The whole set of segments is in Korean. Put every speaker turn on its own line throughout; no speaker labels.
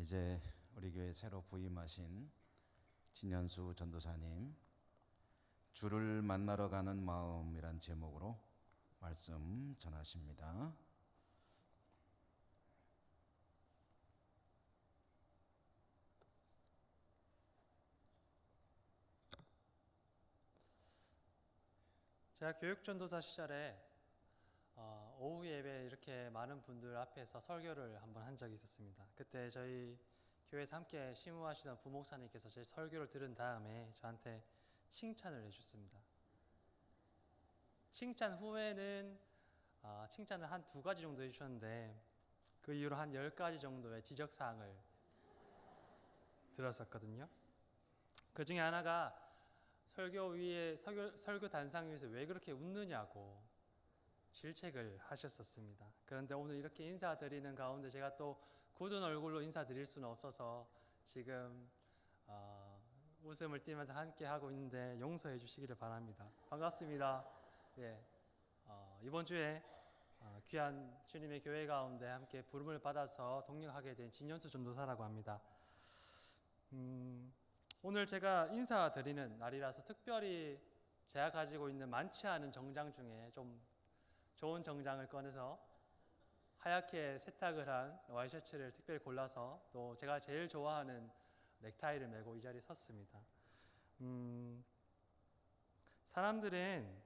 이제 우리 교회 새로 부임하신 진현수 전도사님, 주를 만나러 가는 마음이란 제목으로 말씀 전하십니다.
제가 교육전도사 시절에 오후 예배 이렇게 많은 분들 앞에서 설교를 한번 한 적이 있었습니다. 그때 저희 교회에서 함께 심우하시던 부목사님께서 제 설교를 들은 다음에 저한테 칭찬을 해주셨습니다. 칭찬 후에는 칭찬을 한 2가지 정도 해주셨는데 그 이후로 한 10가지 정도의 지적사항을 들었었거든요. 그 중에 하나가 설교 단상 위에서 왜 그렇게 웃느냐고 질책을 하셨었습니다. 그런데 오늘 이렇게 인사드리는 가운데 제가 또 굳은 얼굴로 인사드릴 수는 없어서 지금 웃음을 띠면서 함께 하고 있는데 용서해 주시기를 바랍니다. 반갑습니다. 예, 이번 주에 귀한 주님의 교회 가운데 함께 부름을 받아서 동역하게 된 진현수 전도사라고 합니다. 오늘 제가 인사드리는 날이라서 특별히 제가 가지고 있는 많지 않은 정장 중에 좀 좋은 정장을 꺼내서 하얗게 세탁을 한 와이셔츠를 특별히 골라서 또 제가 제일 좋아하는 넥타이를 메고 이 자리에 섰습니다. 사람들은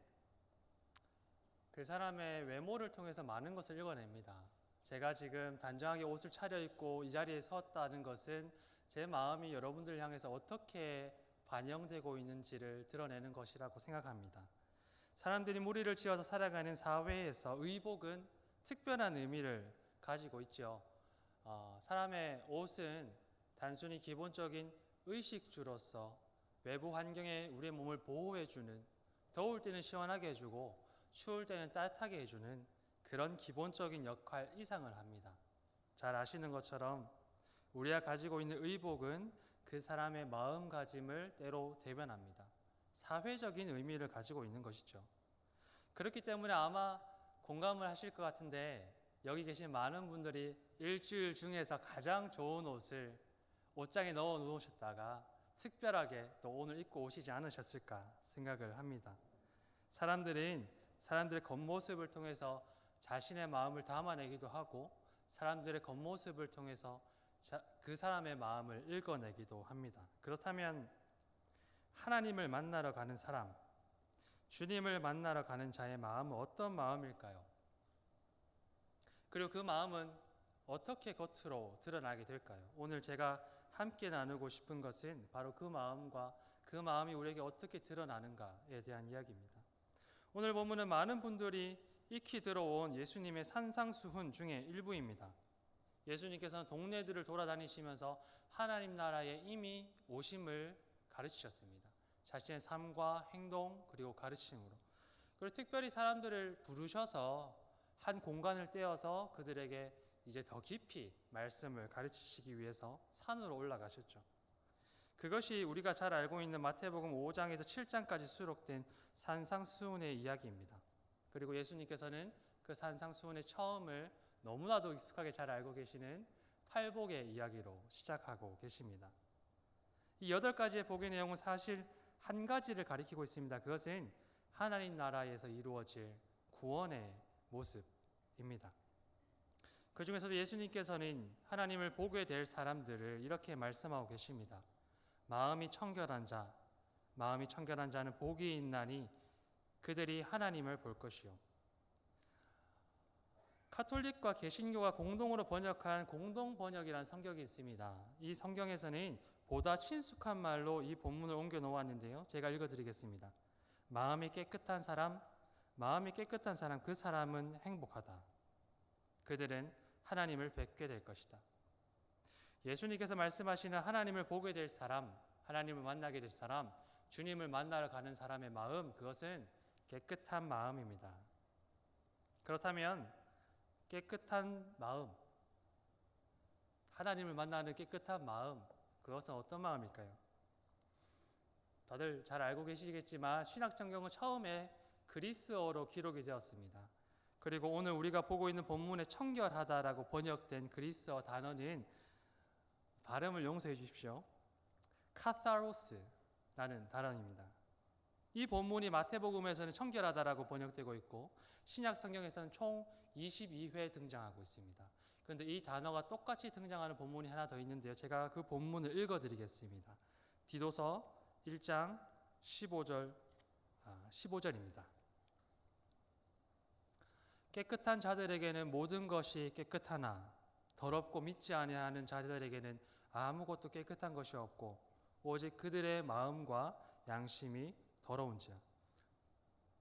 그 사람의 외모를 통해서 많은 것을 읽어냅니다. 제가 지금 단정하게 옷을 차려입고 이 자리에 섰다는 것은 제 마음이 여러분들을 향해서 어떻게 반영되고 있는지를 드러내는 것이라고 생각합니다. 사람들이 무리를 지어서 살아가는 사회에서 의복은 특별한 의미를 가지고 있죠. 사람의 옷은 단순히 기본적인 의식주로서 외부 환경에 우리의 몸을 보호해주는, 더울 때는 시원하게 해주고 추울 때는 따뜻하게 해주는 그런 기본적인 역할 이상을 합니다. 잘 아시는 것처럼 우리가 가지고 있는 의복은 그 사람의 마음가짐을 때로 대변합니다. 사회적인 의미를 가지고 있는 것이죠. 그렇기 때문에 아마 공감을 하실 것 같은데 여기 계신 많은 분들이 일주일 중에서 가장 좋은 옷을 옷장에 넣어 놓으셨다가 특별하게 또 오늘 입고 오시지 않으셨을까 생각을 합니다. 사람들은 사람들의 겉모습을 통해서 자신의 마음을 담아내기도 하고 사람들의 겉모습을 통해서 그 사람의 마음을 읽어내기도 합니다. 그렇다면 하나님을 만나러 가는 사람, 주님을 만나러 가는 자의 마음은 어떤 마음일까요? 그리고 그 마음은 어떻게 겉으로 드러나게 될까요? 오늘 제가 함께 나누고 싶은 것은 바로 그 마음과 그 마음이 우리에게 어떻게 드러나는가에 대한 이야기입니다. 오늘 본문은 많은 분들이 익히 들어온 예수님의 산상수훈 중에 일부입니다. 예수님께서는 동네들을 돌아다니시면서 하나님 나라에 이미 오심을 가르치셨습니다. 자신의 삶과 행동 그리고 가르침으로. 그리고 특별히 사람들을 부르셔서 한 공간을 떼어서 그들에게 이제 더 깊이 말씀을 가르치시기 위해서 산으로 올라가셨죠. 그것이 우리가 잘 알고 있는 마태복음 5장에서 7장까지 수록된 산상수훈의 이야기입니다. 그리고 예수님께서는 그 산상수훈의 처음을 너무나도 익숙하게 잘 알고 계시는 팔복의 이야기로 시작하고 계십니다. 이 8가지의 복의 내용은 사실 한 가지를 가리키고 있습니다. 그것은 하나님 나라에서 이루어질 구원의 모습입니다. 그 중에서도 예수님께서는 하나님을 보게 될 사람들을 이렇게 말씀하고 계십니다. 마음이 청결한 자는 복이 있나니 그들이 하나님을 볼 것이요. 카톨릭과 개신교가 공동으로 번역한 공동번역이라는 성경이 있습니다. 이 성경에서는 보다 친숙한 말로 이 본문을 옮겨 놓았는데요. 제가 읽어드리겠습니다. 마음이 깨끗한 사람, 그 사람은 행복하다. 그들은 하나님을 뵙게 될 것이다. 예수님께서 말씀하시는 하나님을 보게 될 사람, 하나님을 만나게 될 사람, 주님을 만나러 가는 사람의 마음, 그것은 깨끗한 마음입니다. 그렇다면 깨끗한 마음, 하나님을 만나는 깨끗한 마음, 그것은 어떤 마음일까요? 다들 잘 알고 계시겠지만 신약성경은 처음에 그리스어로 기록이 되었습니다. 그리고 오늘 우리가 보고 있는 본문에 청결하다라고 번역된 그리스어 단어는 발음을 용서해 주십시오. 카타로스라는 단어입니다. 이 본문이 마태복음에서는 청결하다라고 번역되고 있고 신약 성경에서는 총 22회 등장하고 있습니다. 그런데 이 단어가 똑같이 등장하는 본문이 하나 더 있는데요. 제가 그 본문을 읽어드리겠습니다. 디도서 1장 15절입니다. 깨끗한 자들에게는 모든 것이 깨끗하나 더럽고 믿지 아니하는 자들에게는 아무것도 깨끗한 것이 없고 오직 그들의 마음과 양심이 더러운지라.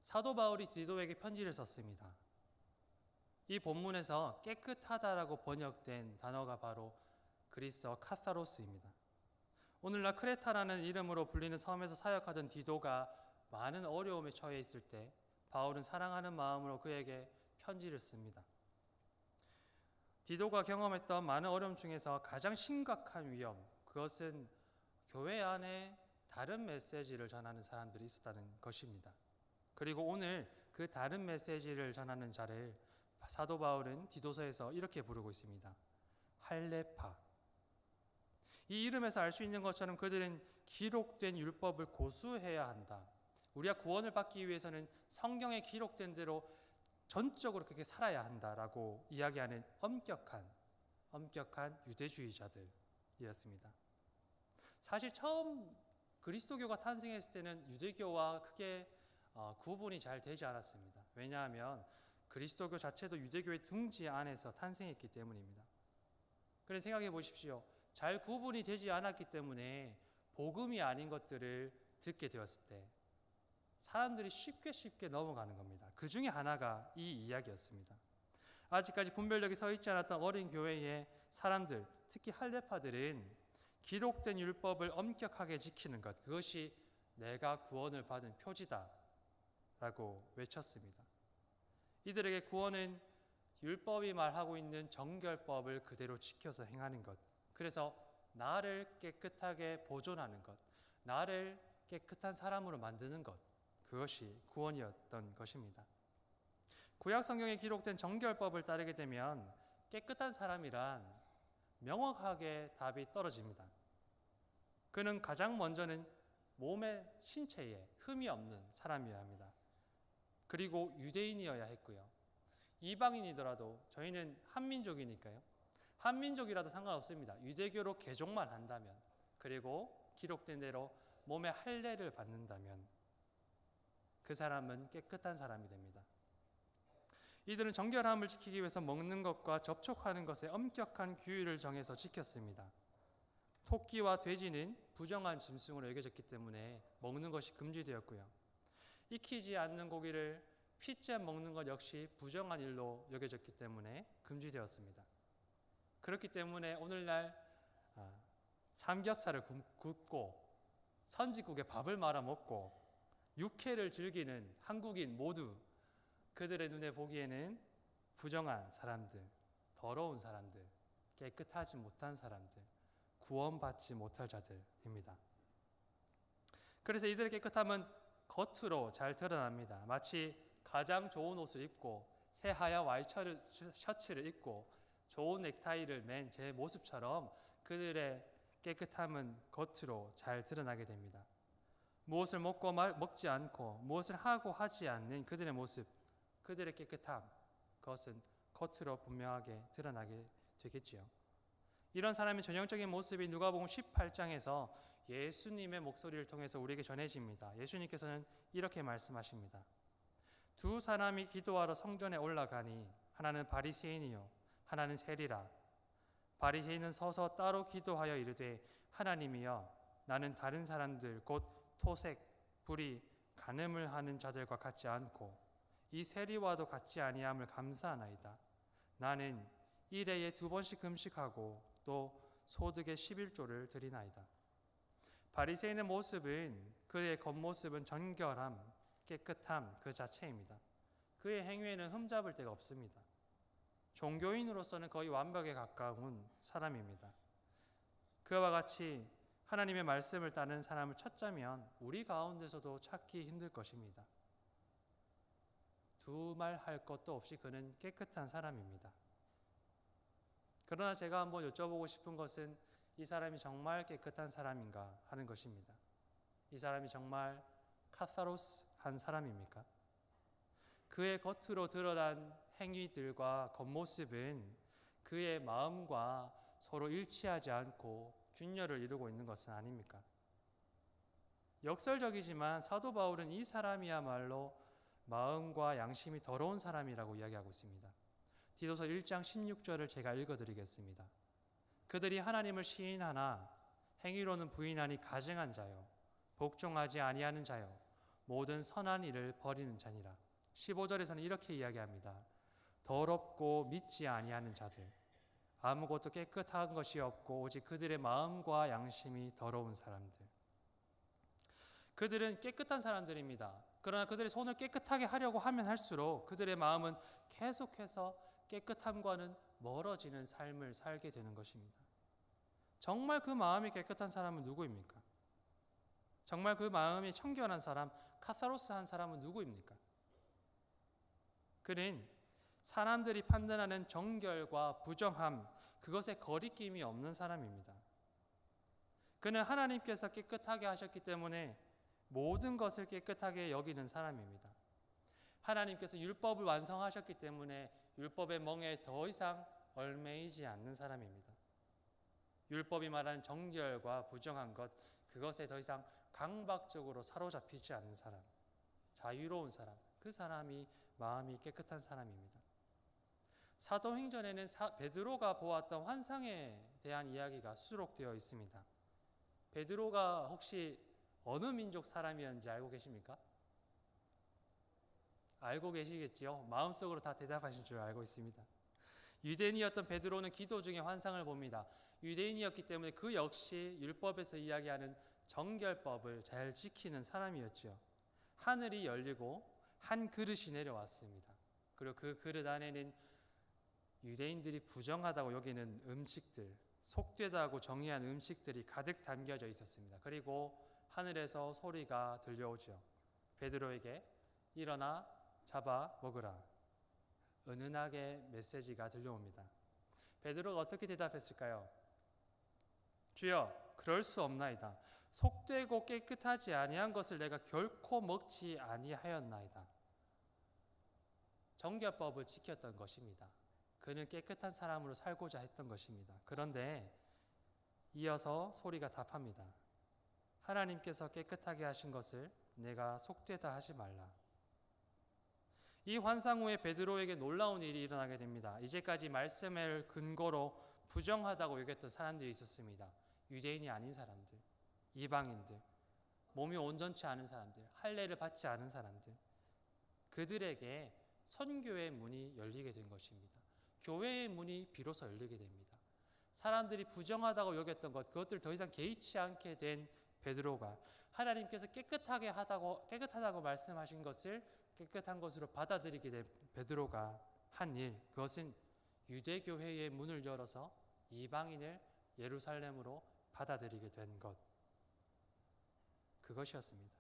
사도 바울이 디도에게 편지를 썼습니다. 이 본문에서 깨끗하다라고 번역된 단어가 바로 그리스어 카타로스입니다. 오늘날 크레타라는 이름으로 불리는 섬에서 사역하던 디도가 많은 어려움에 처해 있을 때 바울은 사랑하는 마음으로 그에게 편지를 씁니다. 디도가 경험했던 많은 어려움 중에서 가장 심각한 위험, 그것은 교회 안에 다른 메시지를 전하는 사람들이 있었다는 것입니다. 그리고 오늘 그 다른 메시지를 전하는 자를 사도 바울은 디도서에서 이렇게 부르고 있습니다. 할레파. 이 이름에서 알 수 있는 것처럼 그들은 기록된 율법을 고수해야 한다. 우리가 구원을 받기 위해서는 성경에 기록된 대로 전적으로 그렇게 살아야 한다라고 이야기하는 엄격한 유대주의자들이었습니다. 사실 처음 그리스도교가 탄생했을 때는 유대교와 크게 구분이 잘 되지 않았습니다. 왜냐하면 그리스도교 자체도 유대교의 둥지 안에서 탄생했기 때문입니다. 그런데 생각해 보십시오. 잘 구분이 되지 않았기 때문에 복음이 아닌 것들을 듣게 되었을 때 사람들이 쉽게 넘어가는 겁니다. 그 중에 하나가 이 이야기였습니다. 아직까지 분별력이 서 있지 않았던 어린 교회의 사람들, 특히 할례파들은 기록된 율법을 엄격하게 지키는 것, 그것이 내가 구원을 받은 표지다 라고 외쳤습니다. 이들에게 구원은 율법이 말하고 있는 정결법을 그대로 지켜서 행하는 것, 그래서 나를 깨끗하게 보존하는 것, 나를 깨끗한 사람으로 만드는 것, 그것이 구원이었던 것입니다. 구약 성경에 기록된 정결법을 따르게 되면 깨끗한 사람이란 명확하게 답이 떨어집니다. 그는 가장 먼저는 몸의 신체에 흠이 없는 사람이어야 합니다. 그리고 유대인이어야 했고요. 이방인이더라도 저희는 한민족이니까요. 한민족이라도 상관없습니다. 유대교로 개종만 한다면, 그리고 기록된 대로 몸의 할례를 받는다면 그 사람은 깨끗한 사람이 됩니다. 이들은 정결함을 지키기 위해서 먹는 것과 접촉하는 것에 엄격한 규율을 정해서 지켰습니다. 토끼와 돼지는 부정한 짐승으로 여겨졌기 때문에 먹는 것이 금지되었고요. 익히지 않는 고기를 피째 먹는 것 역시 부정한 일로 여겨졌기 때문에 금지되었습니다. 그렇기 때문에 오늘날 삼겹살을 굽고 선지국에 밥을 말아 먹고 육회를 즐기는 한국인 모두 그들의 눈에 보기에는 부정한 사람들, 더러운 사람들, 깨끗하지 못한 사람들, 구원받지 못할 자들입니다. 그래서 이들의 깨끗함은 겉으로 잘 드러납니다. 마치 가장 좋은 옷을 입고 새하얀 와이셔츠를 입고 좋은 넥타이를 맨 제 모습처럼 그들의 깨끗함은 겉으로 잘 드러나게 됩니다. 무엇을 먹고 먹지 않고 무엇을 하고 하지 않는 그들의 모습, 그들의 깨끗함, 그것은 겉으로 분명하게 드러나게 되겠지요. 이런 사람의 전형적인 모습이 누가복음 18장에서 예수님의 목소리를 통해서 우리에게 전해집니다. 예수님께서는 이렇게 말씀하십니다. 두 사람이 기도하러 성전에 올라가니 하나는 바리새인이요 하나는 세리라. 바리새인은 서서 따로 기도하여 이르되 하나님이여 나는 다른 사람들 곧 토색, 불의, 간음을 하는 자들과 같지 않고 이 세리와도 같지 아니함을 감사하나이다. 나는 일해에 2번씩 금식하고 또 소득의 11조를 드리나이다. 바리새인의 모습은 그의 겉모습은 정결함, 깨끗함 그 자체입니다. 그의 행위에는 흠잡을 데가 없습니다. 종교인으로서는 거의 완벽에 가까운 사람입니다. 그와 같이 하나님의 말씀을 따르는 사람을 찾자면 우리 가운데서도 찾기 힘들 것입니다. 두말할 것도 없이 그는 깨끗한 사람입니다. 그러나 제가 한번 여쭤보고 싶은 것은 이 사람이 정말 깨끗한 사람인가 하는 것입니다. 이 사람이 정말 카타로스한 사람입니까? 그의 겉으로 드러난 행위들과 겉모습은 그의 마음과 서로 일치하지 않고 균열을 이루고 있는 것은 아닙니까? 역설적이지만 사도 바울은 이 사람이야말로 마음과 양심이 더러운 사람이라고 이야기하고 있습니다. 디도서 1장 16절을 제가 읽어드리겠습니다. 그들이 하나님을 시인하나 행위로는 부인하니 가증한 자요 복종하지 아니하는 자요 모든 선한 일을 버리는 자니라. 15절에서는 이렇게 이야기합니다. 더럽고 믿지 아니하는 자들 아무것도 깨끗한 것이 없고 오직 그들의 마음과 양심이 더러운 사람들. 그들은 깨끗한 사람들입니다. 그러나 그들의 손을 깨끗하게 하려고 하면 할수록 그들의 마음은 계속해서 깨끗함과는 멀어지는 삶을 살게 되는 것입니다. 정말 그 마음이 깨끗한 사람은 누구입니까? 정말 그 마음이 청결한 사람, 카타로스한 사람은 누구입니까? 그는 사람들이 판단하는 정결과 부정함, 그것에 거리낌이 없는 사람입니다. 그는 하나님께서 깨끗하게 하셨기 때문에 모든 것을 깨끗하게 여기는 사람입니다. 하나님께서 율법을 완성하셨기 때문에 율법의 멍에 더 이상 얽매이지 않는 사람입니다. 율법이 말하는 정결과 부정한 것, 그것에 더 이상 강박적으로 사로잡히지 않는 사람, 자유로운 사람, 그 사람이 마음이 깨끗한 사람입니다. 사도행전에는 베드로가 보았던 환상에 대한 이야기가 수록되어 있습니다. 베드로가 혹시 어느 민족 사람이었는지 알고 계십니까? 알고 계시겠지요? 마음속으로 다 대답하실 줄 알고 있습니다. 유대인이었던 베드로는 기도 중에 환상을 봅니다. 유대인이었기 때문에 그 역시 율법에서 이야기하는 정결법을 잘 지키는 사람이었죠. 하늘이 열리고 한 그릇이 내려왔습니다. 그리고 그 그릇 안에는 유대인들이 부정하다고 여기는 음식들, 속되다고 정의한 음식들이 가득 담겨져 있었습니다. 그리고 하늘에서 소리가 들려오죠. 베드로에게 일어나 잡아 먹으라. 은은하게 메시지가 들려옵니다. 베드로가 어떻게 대답했을까요? 주여, 그럴 수 없나이다. 속되고 깨끗하지 아니한 것을 내가 결코 먹지 아니하였나이다. 정결법을 지켰던 것입니다. 그는 깨끗한 사람으로 살고자 했던 것입니다. 그런데 이어서 소리가 답합니다. 하나님께서 깨끗하게 하신 것을 내가 속되다 하지 말라. 이 환상 후에 베드로에게 놀라운 일이 일어나게 됩니다. 이제까지 말씀을 근거로 부정하다고 여겼던 사람들이 있었습니다. 유대인이 아닌 사람들, 이방인들, 몸이 온전치 않은 사람들, 할례를 받지 않은 사람들, 그들에게 선교의 문이 열리게 된 것입니다. 교회의 문이 비로소 열리게 됩니다. 사람들이 부정하다고 여겼던 것, 그것들 더 이상 개의치 않게 된 베드로가 하나님께서 깨끗하다고 말씀하신 것을 깨끗한 것으로 받아들이게 된 베드로가 한 일, 그것은 유대교회의 문을 열어서 이방인을 예루살렘으로 받아들이게 된 것, 그것이었습니다.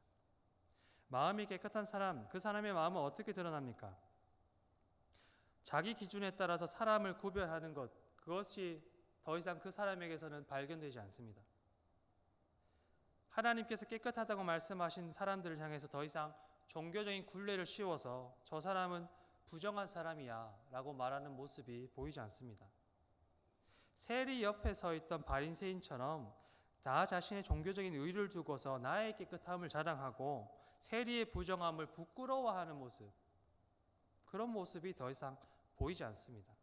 마음이 깨끗한 사람, 그 사람의 마음은 어떻게 드러납니까? 자기 기준에 따라서 사람을 구별하는 것, 그것이 더 이상 그 사람에게서는 발견되지 않습니다. 하나님께서 깨끗하다고 말씀하신 사람들을 향해서 더 이상 종교적인 굴레를 씌워서 저 사람은 부정한 사람이야 라고 말하는 모습이 보이지 않습니다. 세리 옆에 서 있던 바리새인처럼 나 자신의 종교적인 의의를 두고서 나의 깨끗함을 자랑하고 세리의 부정함을 부끄러워하는 모습, 그런 모습이 더 이상 보이지 않습니다.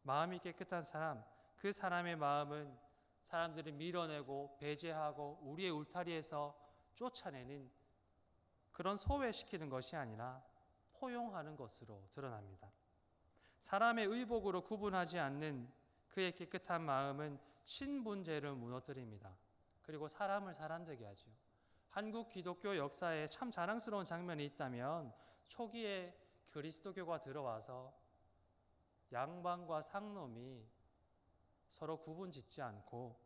마음이 깨끗한 사람, 그 사람의 마음은 사람들을 밀어내고 배제하고 우리의 울타리에서 쫓아내는 그런 소외시키는 것이 아니라 포용하는 것으로 드러납니다. 사람의 의복으로 구분하지 않는 그의 깨끗한 마음은 신분제를 무너뜨립니다. 그리고 사람을 사람 되게 하죠. 한국 기독교 역사에 참 자랑스러운 장면이 있다면 초기에 그리스도교가 들어와서 양반과 상놈이 서로 구분 짓지 않고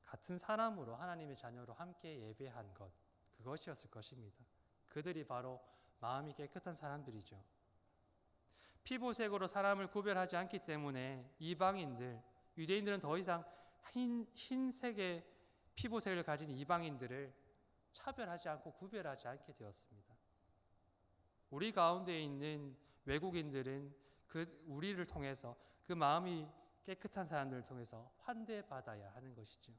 같은 사람으로 하나님의 자녀로 함께 예배한 것, 그것이었을 것입니다. 그들이 바로 마음이 깨끗한 사람들이죠. 피부색으로 사람을 구별하지 않기 때문에 이방인들, 유대인들은 더 이상 흰색의 피부색을 가진 이방인들을 차별하지 않고 구별하지 않게 되었습니다. 우리 가운데 있는 외국인들은 우리를 통해서 그 마음이 깨끗한 사람들을 통해서 환대받아야 하는 것이죠.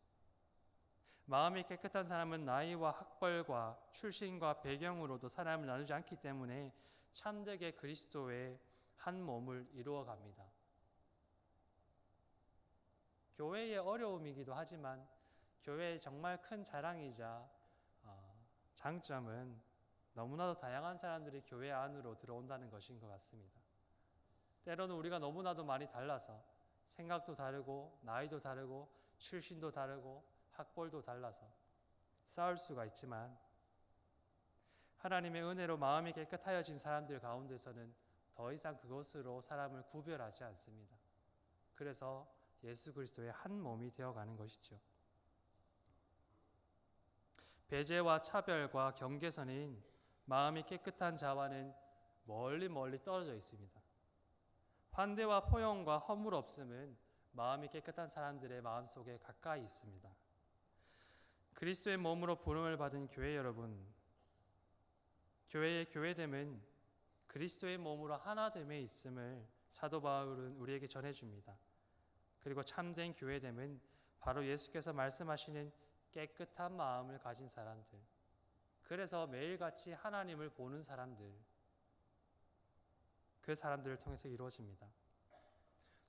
마음이 깨끗한 사람은 나이와 학벌과 출신과 배경으로도 사람을 나누지 않기 때문에 참되게 그리스도의 한 몸을 이루어 갑니다. 교회의 어려움이기도 하지만 교회의 정말 큰 자랑이자 장점은 너무나도 다양한 사람들이 교회 안으로 들어온다는 것인 것 같습니다. 때로는 우리가 너무나도 많이 달라서 생각도 다르고 나이도 다르고 출신도 다르고 학벌도 달라서 싸울 수가 있지만 하나님의 은혜로 마음이 깨끗하여진 사람들 가운데서는 더 이상 그것으로 사람을 구별하지 않습니다. 그래서 예수 그리스도의 한 몸이 되어가는 것이죠. 배제와 차별과 경계선인 마음이 깨끗한 자와는 멀리 떨어져 있습니다. 환대와 포용과 허물 없음은 마음이 깨끗한 사람들의 마음속에 가까이 있습니다. 그리스도의 몸으로 부름을 받은 교회 여러분, 교회의 교회됨은 그리스도의 몸으로 하나됨에 있음을 사도 바울은 우리에게 전해줍니다. 그리고 참된 교회됨은 바로 예수께서 말씀하시는 깨끗한 마음을 가진 사람들, 그래서 매일같이 하나님을 보는 사람들, 그 사람들을 통해서 이루어집니다.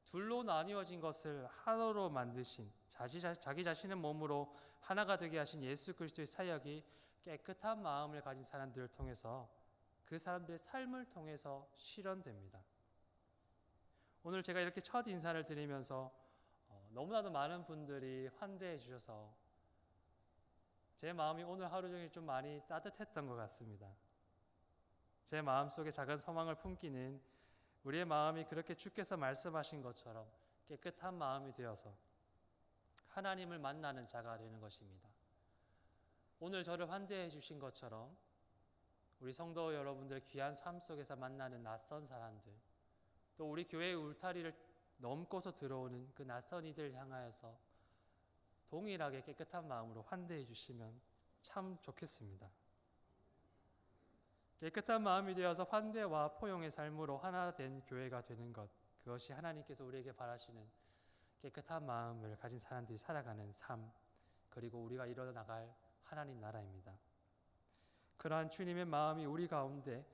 둘로 나뉘어진 것을 하나로 만드신 자기 자신의 몸으로 하나가 되게 하신 예수 그리스도의 사역이 깨끗한 마음을 가진 사람들을 통해서 그 사람들의 삶을 통해서 실현됩니다. 오늘 제가 이렇게 첫 인사를 드리면서 너무나도 많은 분들이 환대해 주셔서 제 마음이 오늘 하루 종일 좀 많이 따뜻했던 것 같습니다. 제 마음속에 작은 소망을 품기는 우리의 마음이 그렇게 주께서 말씀하신 것처럼 깨끗한 마음이 되어서 하나님을 만나는 자가 되는 것입니다. 오늘 저를 환대해 주신 것처럼 우리 성도 여러분들의 귀한 삶 속에서 만나는 낯선 사람들, 또 우리 교회의 울타리를 넘고서 들어오는 그 낯선 이들을 향하여서 동일하게 깨끗한 마음으로 환대해 주시면 참 좋겠습니다. 깨끗한 마음이 되어서 환대와 포용의 삶으로 하나 된 교회가 되는 것, 그것이 하나님께서 우리에게 바라시는 깨끗한 마음을 가진 사람들이 살아가는 삶, 그리고 우리가 이뤄나갈 하나님 나라입니다. 그러한 주님의 마음이 우리 가운데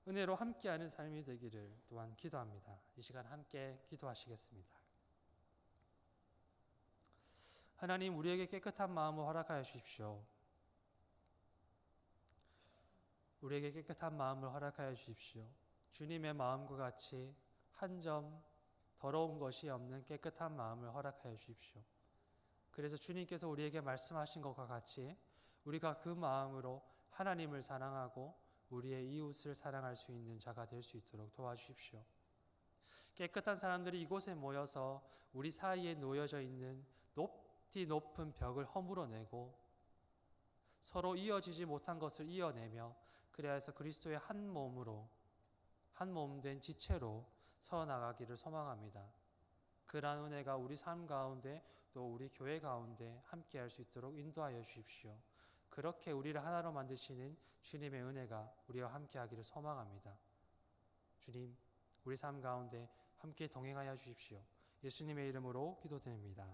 은혜로 함께하는 삶이 되기를 또한 기도합니다. 이 시간 함께 기도하시겠습니다. 하나님, 우리에게 깨끗한 마음을 허락하여 주십시오. 우리에게 깨끗한 마음을 허락하여 주십시오. 주님의 마음과 같이 한 점 더러운 것이 없는 깨끗한 마음을 허락하여 주십시오. 그래서 주님께서 우리에게 말씀하신 것과 같이 우리가 그 마음으로 하나님을 사랑하고 우리의 이웃을 사랑할 수 있는 자가 될 수 있도록 도와주십시오. 깨끗한 사람들이 이곳에 모여서 우리 사이에 놓여져 있는 높이 높은 벽을 허물어내고 서로 이어지지 못한 것을 이어내며 그래야 해서 그리스도의 한 몸으로, 한 몸 된 지체로 서나가기를 소망합니다. 그러한 은혜가 우리 삶 가운데 또 우리 교회 가운데 함께할 수 있도록 인도하여 주십시오. 그렇게 우리를 하나로 만드시는 주님의 은혜가 우리와 함께하기를 소망합니다. 주님, 우리 삶 가운데 함께 동행하여 주십시오. 예수님의 이름으로 기도드립니다.